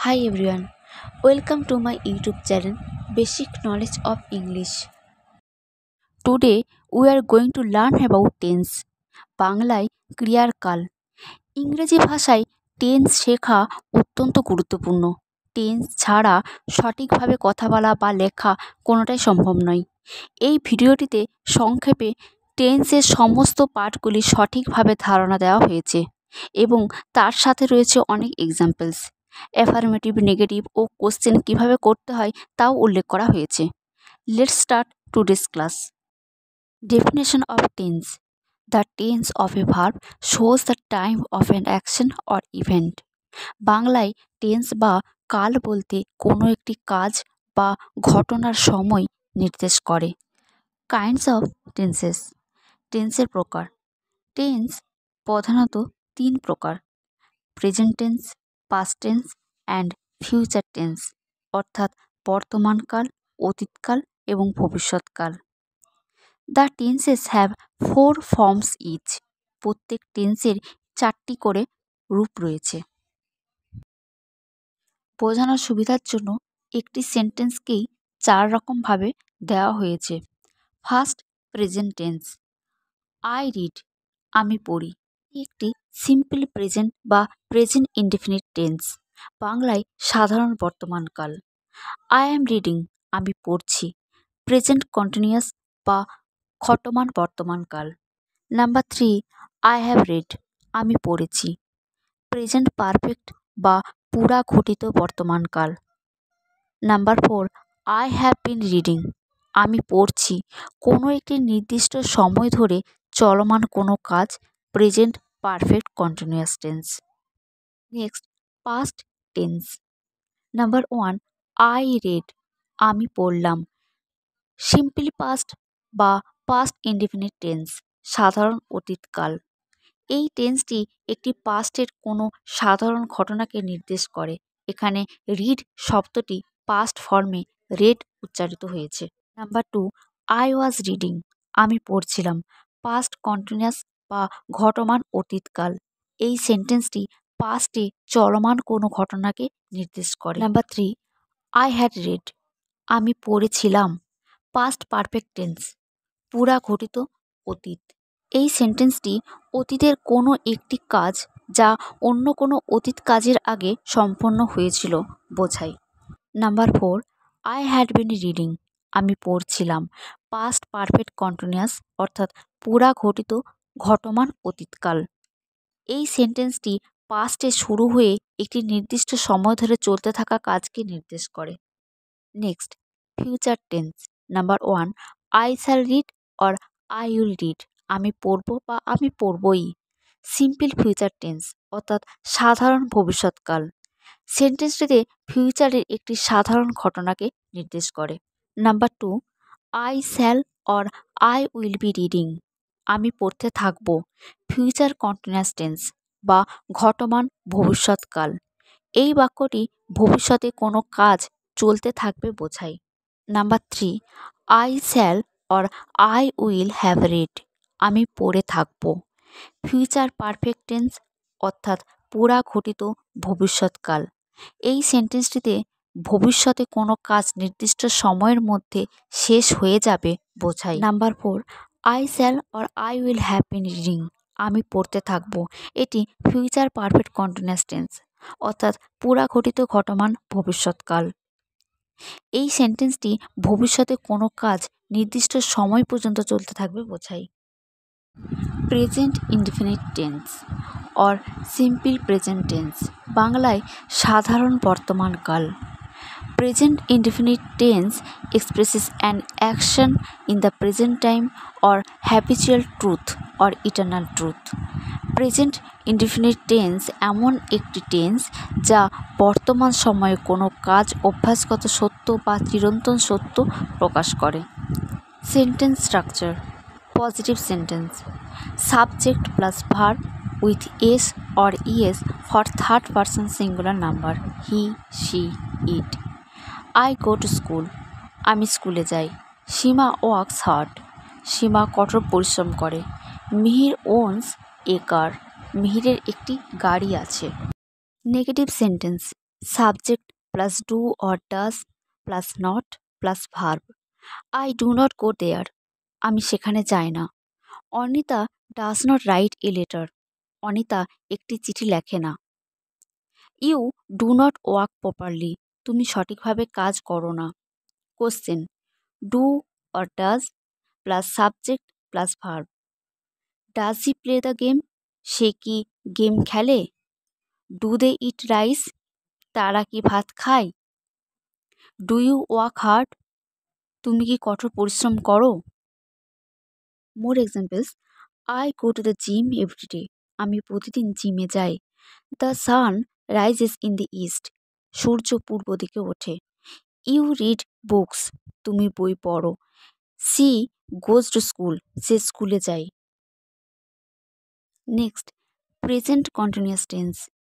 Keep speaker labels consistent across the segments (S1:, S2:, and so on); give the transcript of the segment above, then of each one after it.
S1: Hi everyone, welcome to my YouTube channel Basic Knowledge of English. Today we are going to learn about tense. বাংলায় ক্রিয়ার কাল। ইংরেজি ভাষায় tense শেখা অত্যন্ত গুরুত্বপূর্ণ। টেন্স ছাড়া সঠিকভাবে কথা বলা বা লেখা কোনোটাই সম্ভব নয়। এই ভিডিওটিতে সংক্ষেপে টেন্সের সমস্ত পার্টগুলি সঠিকভাবে ধারণা দেওয়া হয়েছে এবং তার সাথে রয়েছে অনেক এক্সাম্পলস। অ্যাফার্মেটিভ, নেগেটিভ ও কোশ্চেন কীভাবে করতে হয় তাও উল্লেখ করা হয়েছে। Let's start today's class. Definition of tense. The tense of a verb shows the time of an action or event. বাংলায় টেন্স বা কাল বলতে কোনো একটি কাজ বা ঘটনার সময় নির্দেশ করে। Kinds of tenses. টেন্সের প্রকার। টেন্স প্রধানত তিন প্রকার: present tense, past tense and future tense, অর্থাৎ বর্তমানকাল, অতীতকাল এবং ভবিষ্যৎকাল। The tenses have 4 forms each. প্রত্যেক টেন্সের 4টি করে রূপ রয়েছে। বোঝানোর সুবিধার জন্য একটি সেন্টেন্সকেই 4 রকমভাবে দেওয়া হয়েছে। First, present tense. I read, আমি পড়ি। একটি সিম্পল প্রেজেন্ট বা প্রেজেন্ট ইনডেফিনিট টেন্স, বাংলায় সাধারণ বর্তমানকাল। আই অ্যাম রিডিং, আমি পড়ছি, প্রেজেন্ট কন্টিনিউয়াস বা ঘটমান বর্তমানকাল। নাম্বার 3, আই হ্যাভ রেড, আমি পড়েছি, প্রেজেন্ট পারফেক্ট বা পুরা ঘটিত বর্তমানকাল। Number 4, I have been reading, আমি পড়ছি কোনো একটি নির্দিষ্ট সময় ধরে চলমান কোনো কাজ, present perfect continuous tense. Next, past tense. Number 1, I red, আমি পড়লাম, সিম্পল পাস্ট বা পাস্ট ইনডেফিনিট টেন্স, সাধারণ অতীতকাল। এই টেন্সটি একটি পাস্টের কোনো সাধারণ ঘটনাকে নির্দেশ করে। এখানে রিড শব্দটি পাস্ট ফর্মে রেড উচ্চারিত হয়েছে। নাম্বার 2, আই ওয়াজ রিডিং, আমি পড়ছিলাম, পাস্ট কন্টিনিউয়াস বা ঘটমান অতীতকাল। এই সেন্টেন্সটি পাস্টে চলমান কোনো ঘটনাকে নির্দেশ করে। নাম্বার 3, আই হ্যাড রেড, আমি পড়েছিলাম, পাস্ট পারফেক্ট টেন্স, পুরা ঘটিত অতীত। এই সেন্টেন্সটি অতীতের কোনো একটি কাজ যা অন্য কোনো অতীত কাজের আগে সম্পন্ন হয়েছিল বোঝায়। Number 4, I had been reading, আমি পড়ছিলাম, পাস্ট পারফেক্ট কন্টিনিউয়াস অর্থাৎ পুরা ঘটিত ঘটমান অতীতকাল। এই সেন্টেন্সটি পাস্টে শুরু হয়ে একটি নির্দিষ্ট সময় ধরে চলতে থাকা কাজকে নির্দেশ করে। Next, future tense. Number 1, I shall read or I will read, আমি পড়ব বা আমি পড়বই, সিম্পল ফিউচার টেন্স অর্থাৎ সাধারণ ভবিষ্যৎকাল। সেন্টেন্সটিতে ফিউচারের একটি সাধারণ ঘটনাকে নির্দেশ করে। Number 2, I shall or I will be reading, আমি পড়তে থাকব, ফিউচার কন্টিনিউয়াস টেন্স বা ঘটমান ভবিষ্যৎকাল। এই বাক্যটি ভবিষ্যতে কোনো কাজ চলতে থাকবে বোঝায়। Number 3, I shall or I will have read, আমি পড়ে থাকব, ফিউচার পারফেক্ট টেন্স অর্থাৎ পুরা ঘটিত ভবিষ্যৎকাল। এই সেন্টেন্সটিতে ভবিষ্যতে কোনো কাজ নির্দিষ্ট সময়ের মধ্যে শেষ হয়ে যাবে বোঝায়। Number 4, I shall or I will have been reading, আমি পড়তে থাকব, এটি ফিউচার পারফেক্ট কন্টিনিউয়াস টেন্স অর্থাৎ পুরা ঘটিত ঘটমান ভবিষ্যৎকাল। এই সেন্টেন্সটি ভবিষ্যতে কোনো কাজ নির্দিষ্ট সময় পর্যন্ত চলতে থাকবে বোঝায়। Present indefinite tense or simple present tense, বাংলায় সাধারণ বর্তমানকাল। Present indefinite tense expresses an action in the present time or habitual truth or eternal truth. Present indefinite tense এমন একটি টেন্স যা বর্তমান সময়ে কোনো কাজ, অভ্যাসগত সত্য বা চিরন্তন সত্য প্রকাশ করে। Sentence structure. Positive sentence, subject plus verb with S or ES for third person singular number, he, she, it. I go to school, আমি স্কুলে যাই। সীমা ওয়ার্কস হার্ড, সীমা কঠোর পরিশ্রম করে। মিহির ওনস এ কার, মিহিরের একটি গাড়ি আছে। Negative sentence, subject plus do or does plus not plus verb. I do not go there, আমি সেখানে যাই না। Anita does not write a letter, Anita একটি চিঠি লেখে না। You do not work properly, তুমি সঠিকভাবে কাজ করো না। Question, do or does plus subject plus verb. Does he play the game, সে কি গেম খেলে? ডু দে ইট রাইস, তারা কি ভাত খায়? ডু ইউ ওয়ার্ক হার্ড, তুমি কি কঠোর পরিশ্রম করো? More examples, I go to the gym every day, আমি প্রতিদিন জিমে যাই। The sun rises in the east, সূর্য পূর্ব দিকে ওঠে। ইউ রিড বুকস, তুমি বই পড়ো। সি গোজ টু স্কুল, সে স্কুলে যায়। নেক্সট, প্রেজেন্ট কন্টিনিউয়াস টেন্স,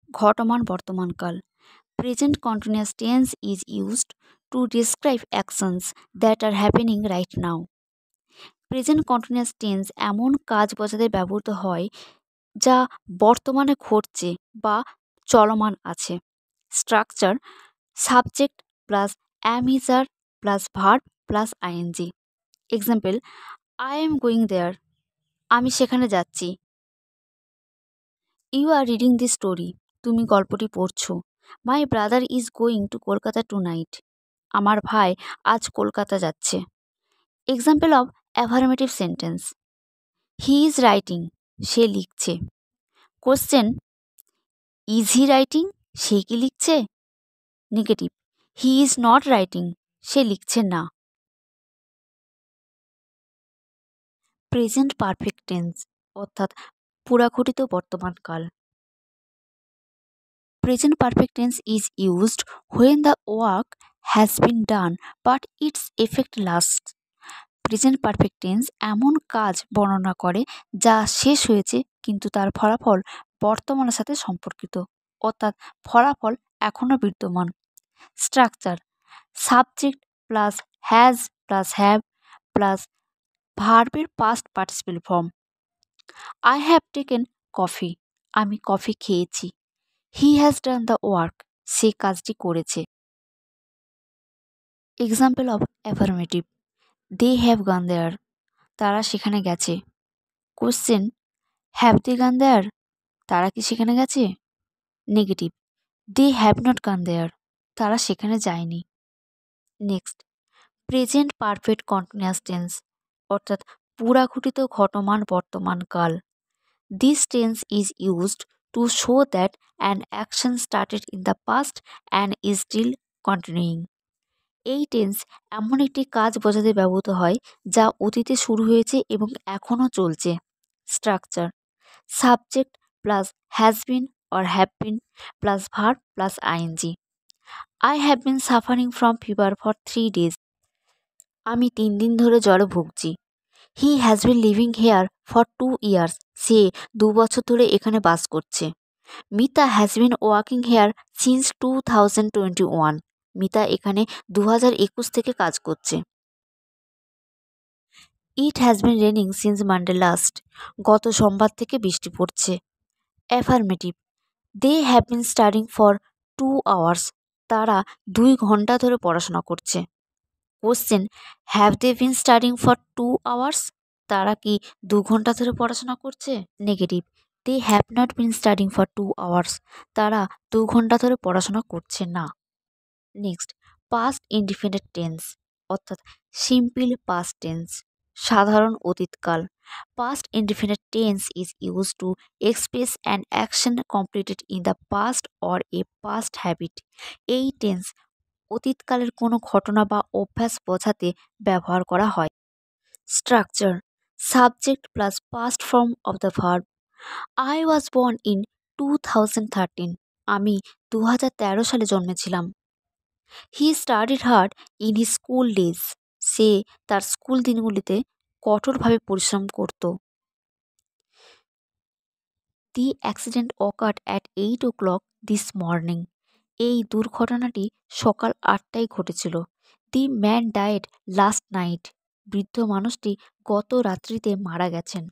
S1: ঘটমান বর্তমানকাল। Present continuous tense is used to describe actions that are happening right now. Present continuous tense এমন কাজ বোঝাতে ব্যবহৃত হয় যা বর্তমানে ঘটছে বা চলমান আছে। Structure, subject plus am is are plus verb plus ING. Example, I am going there, আমি সেখানে যাচ্ছি। You are reading the story, তুমি গল্পটি পড়ছো। My brother is going to Kolkata tonight, আমার ভাই আজ কলকাতা যাচ্ছে। Example of affirmative sentence, he is writing, সে লিখছে। কোশ্চেন, ইজ হি রাইটিং, সে কি লিখছে? Negative, he is not writing, সে লিখছে না। প্রেজেন্ট পারফেক্ট টেন্স অর্থাৎ পুরাঘটিত বর্তমানকাল। Present perfect tense is used when the work has been done but its effect last. Present perfect tense এমন কাজ বর্ণনা করে যা শেষ হয়েছে কিন্তু তার ফলাফল বর্তমানের সাথে সম্পর্কিত, অর্থাৎ ফলাফল এখনও বিদ্যমান। Structure, subject plus has plus have plus ভার্বের past participle form. I have taken coffee, আমি কফি খেয়েছি। He has done the work, সে কাজটি করেছে। Example of affirmative, they have gone there, তারা সেখানে গেছে। কোশ্চেন, হ্যাভ দে গান দেয়ার, তারা কি সেখানে গেছে? নেগেটিভ, দে হ্যাভ নট গান দেয়ার, তারা সেখানে যায়নি। Next, present perfect continuous tense অর্থাৎ পুরাঘটিত ঘটমান বর্তমানকাল। This tense is used to show that an action started in the past and is still continuing. এই টেন্স এমন একটি কাজ বোঝাতে ব্যবহৃত হয় যা অতীতে শুরু হয়েছে এবং এখনও চলছে। Structure, subject plus has been or have been plus verb plus ING. I have been suffering from fever for 3 days, আমি 3 দিন ধরে জ্বরে ভুগছি। He has been living here for 2 years, সে 2 বছর ধরে এখানে বাস করছে। Mita has been working here since 2021, Mita এখানে 2021 থেকে কাজ করছে। It has been raining since Monday last, গত সোমবার থেকে বৃষ্টি পড়ছে। Affirmative, they have been studying for 2 hours, তারা 2 ঘন্টা ধরে পড়াশোনা করছে। Question, have they been studying for 2 hours, তারা কি 2 ঘন্টা ধরে পড়াশোনা করছে? Negative, they have not been studying for 2 hours, তারা 2 ঘন্টা ধরে পড়াশোনা করছে না। নেক্সট, পাস্ট ইনডিফিনিট টেন্স অর্থাৎ সিম্পল পাস্ট টেন্স, সাধারণ অতীতকাল। Past indefinite tense is use to express an action completed in the past or a past habit. এই টেন্স অতীতকালের কোনো ঘটনা বা অভ্যাস বোঝাতে ব্যবহার করা হয়। Structure, subject plus past form of the verb. I was born in 2013, আমি 2013 সালে জন্মেছিলাম। He studied hard in his school days, সে তার স্কুল দিনগুলিতে কঠোরভাবে পরিশ্রম করত। The accident occurred at 8 o'clock this morning, এই দুর্ঘটনাটি সকাল 8টায় ঘটেছিল। The man died last night, বৃদ্ধ মানুষটি গত রাত্রিতে মারা গেছেন।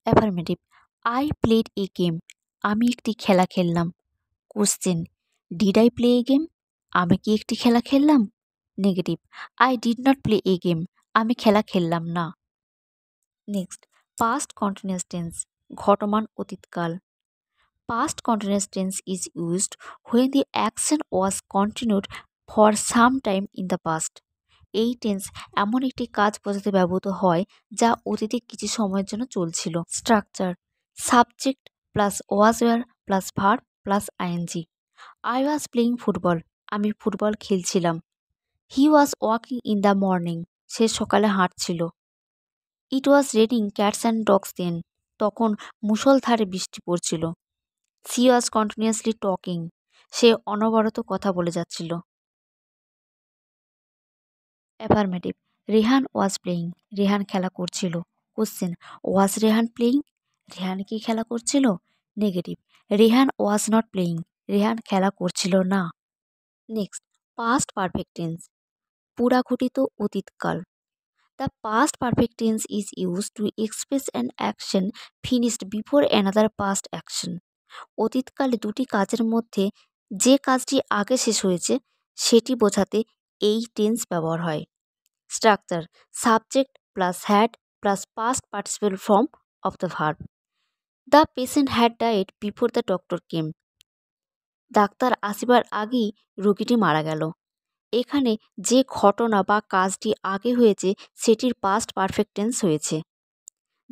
S1: Affirmative, I played a game, আমি একটি খেলা খেললাম। Question, did I play a game? আমি কি একটি খেলা খেললাম? Negative, I did not play a game. আমি খেলা খেললাম না। নেক্সট, পাস্ট কন্টিনিউয়াস টেন্স, ঘটমান অতীতকাল। Past continuous tense is used when the action was continued for some time in the past. এই টেন্স এমন একটি কাজ বোঝাতে ব্যবহৃত হয় যা অতীতে কিছু সময়ের জন্য চলছিল। Structure: subject plus was were plus verb plus ING. I was playing football. আমি ফুটবল খেলছিলাম। He was walking in the morning. সে সকালে হাঁটছিল। It was raining cats and dogs then. তখন মুষলধারে বৃষ্টি পড়ছিল। She was continuously talking. সে অনবরত কথা বলে যাচ্ছিল। Affirmative: Rehan was playing. Rehan খেলা করছিল। Question: was Rehan playing? Rehan কি খেলা করছিল? Negative, Rehan was not playing. Rehan খেলা করছিল না। নেক্সট, পাস্ট পারফেক্ট টেন্স, পুরাঘটিত অতীতকাল। The past perfect tense is use to express an action finished before another past action. অতীতকালে দুটি কাজের মধ্যে যে কাজটি আগে শেষ হয়েছে সেটি বোঝাতে এই টেন্স ব্যবহার হয়। Structure: subject plus had plus past participle form of the verb. The patient had died before the doctor came. Doctor আসিবার আগেই রোগীটি মারা গেল। এখানে যে ঘটনা বা কাজটি আগে হয়েছে সেটির পাস্ট পারফেক্ট টেন্স হয়েছে।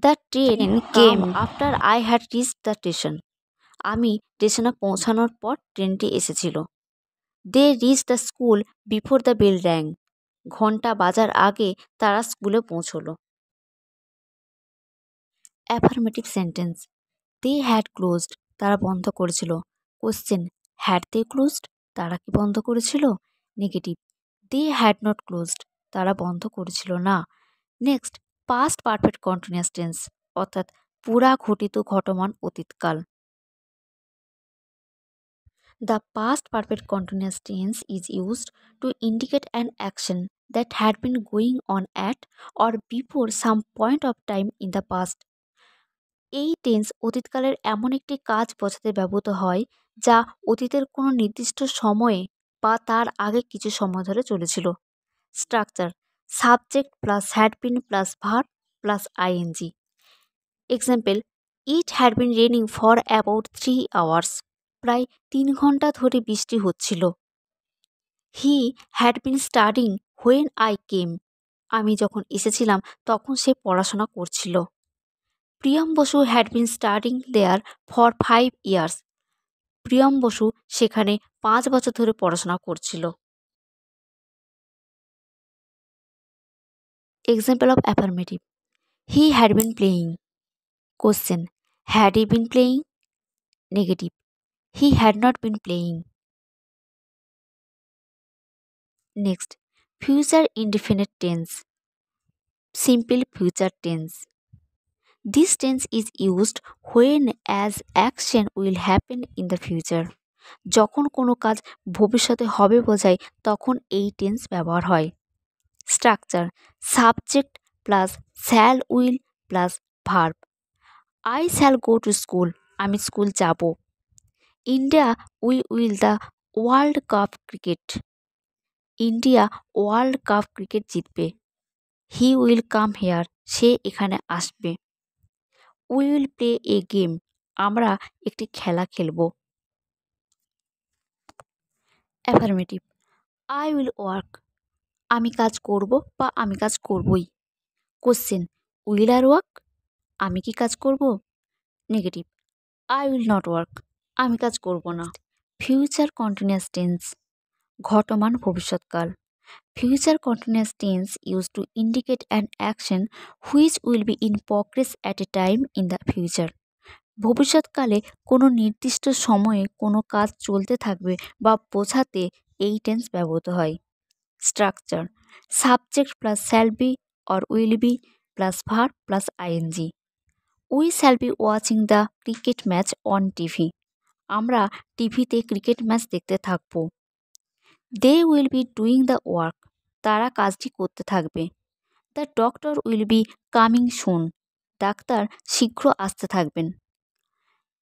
S1: The train came after I had reached the station. আমি স্টেশনে পৌঁছানোর পর ট্রেনটি এসেছিল। They reach the school before the bell rang. ঘন্টা বাজার আগে তারা স্কুলে পৌঁছলো। Affirmative sentence: they had closed. তারা বন্ধ করেছিল। Question: had they closed? তারা কি বন্ধ করেছিল? Negative, they had not closed. তারা বন্ধ করেছিল না। Next, past perfect continuous tense, অর্থাৎ পুরা ঘটিত ঘটমান অতীতকাল। The past perfect continuous tense is used to indicate an action that had been going on at or before some point of time in the past. এই tense অতীতকালের এমন একটি কাজ বোঝাতে ব্যবহৃত হয় যা অতীতের কোনো নির্দিষ্ট সময়ে বা তার আগে কিছু সময় ধরে চলেছিল। Structure: subject plus had been plus verb plus ING. Example: it had been raining for about 3 hours. প্রায় 3 ঘন্টা ধরে বৃষ্টি হচ্ছিল। He had been studying when I came. আমি যখন এসেছিলাম তখন সে পড়াশোনা করছিল। Priyam Basu had been studying there for 5 years. Priyam Basu সেখানে 5 বছর ধরে পড়াশোনা করছিল। Example of affirmative: he had been playing. Question: had he been playing? Negative, he had not been playing. Next, future indefinite tense, simple future tense. This tense is used when as action will happen in the future. যখন কোনো কাজ ভবিষ্যতে হবে বোঝায় তখন এই tense ব্যবহার হয়। Structure: subject plus shall will plus verb. I shall go to school. আমি স্কুল যাব। India will the world cup cricket. India world cup cricket জিতবে। He will come here. সে এখানে আসবে। We will play a game. আমরা একটি খেলা খেলব। Affirmative: I will work. আমি কাজ করব বা আমি কাজ করবই। Question: will are work? আমি কি কাজ করব? Negative, I will not work. আমি কাজ করব না। ফিউচার কন্টিনিউয়াস টেন্স, ঘটমান ভবিষ্যৎকাল। Future continuous tense used to indicate an action which will be in progress at a time in the future. ভবিষ্যৎকালে কোনো নির্দিষ্ট সময়ে কোনো কাজ চলতে থাকবে বা বোঝাতে এই টেন্স ব্যবহৃত হয়। Structure: subject plus shall be or will be plus verb plus ING. We shall be watching the cricket match on TV. আমরা টিভিতে ক্রিকেট ম্যাচ দেখতে থাকবো। They will be doing the work. তারা কাজটি করতে থাকবে। The doctor will be coming soon. Doctor শীঘ্র আসতে থাকবেন।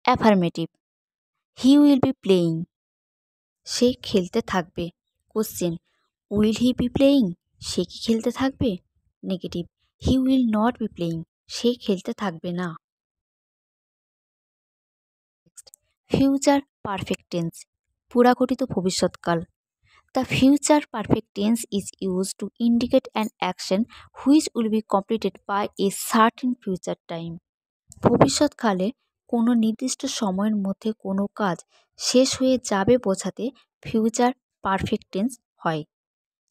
S1: Affirmative: he will be playing. সে খেলতে থাকবে। Question, will he be playing? সে কি খেলতে থাকবে? Negative, he will not be playing. সে খেলতে থাকবে না। ফিউচার পারফেক্ট টেন্স, পুরাঘটিত ভবিষ্যৎকাল। The future perfect tense is use to indicate an action which will be completed by a certain future time. ভবিষ্যৎকালে কোনো নির্দিষ্ট সময়ের মধ্যে কোনো কাজ শেষ হয়ে যাবে বোঝাতে ফিউচার পারফেক্ট টেন্স হয়।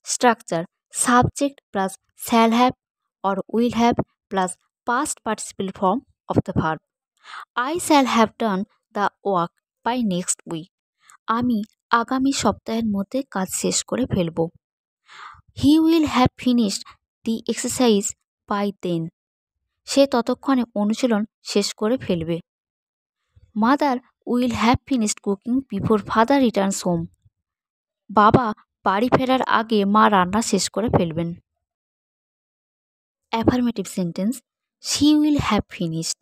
S1: Structure, subject plus shall have or will have plus past participle form of the verb. I shall have done the work by next week. আমি আগামী সপ্তাহের মধ্যে কাজ শেষ করে ফেলব। He will have finished the exercise by then. সে ততক্ষণে অনুশীলন শেষ করে ফেলবে। Mother will have finished cooking before father returns home. বাবা বাড়ি ফেরার আগে মা রান্না শেষ করে ফেলবেন। Affirmative sentence, she will have finished.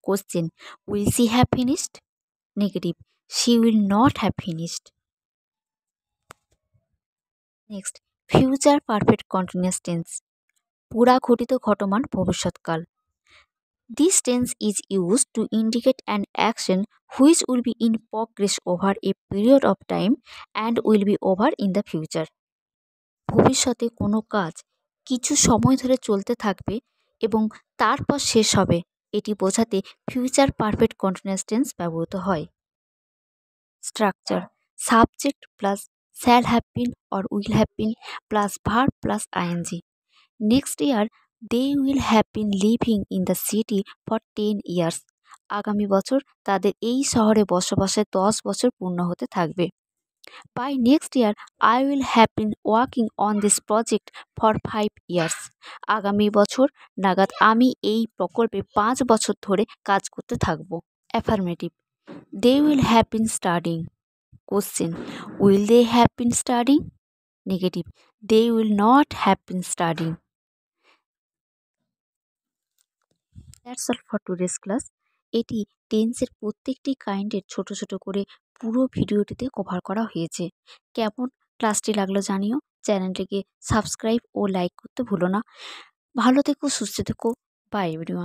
S1: Question, will she have finished? Negative, she will not have finished. Next, future perfect continuous tense, পুরাঘটিত ঘটমান ভবিষ্যৎকাল। This tense is used to indicate an action which will be in progress over a period of time and will be over in the future. ভবিষ্যতে কোনো কাজ কিছু সময় ধরে চলতে থাকবে এবং তারপর শেষ হবে, এটি বোঝাতে ফিউচার পারফেক্ট কন্টিনিউয়াস টেন্স ব্যবহৃত হয়। Structure, subject plus shall have been or will have been plus verb plus ING. Next year they will have been living in the city for 10 years. আগামী বছর তাদের এই শহরে বসবাসের 10 বছর পূর্ণ হতে থাকবে। By next year I will have been working on this project for 5 years. আগামী বছর নাগাদ আমি এই প্রকল্পে 5 বছর ধরে কাজ করতে থাকব। Affirmative, they will have been studying. Question, will they have been studying? Negative, they will not have been studying. That's all for today's class. এটি টেন্সের প্রত্যেকটি কাইন্ডের ছোট ছোট করে পুরো ভিডিওটিতে কভার করা হয়েছে। কেমন ক্লাসটি লাগলো জানিও। চ্যানেলটিকে সাবস্ক্রাইব ও লাইক করতে ভুলো না। ভালো থেকো, সুস্থ থেকো। By everyone.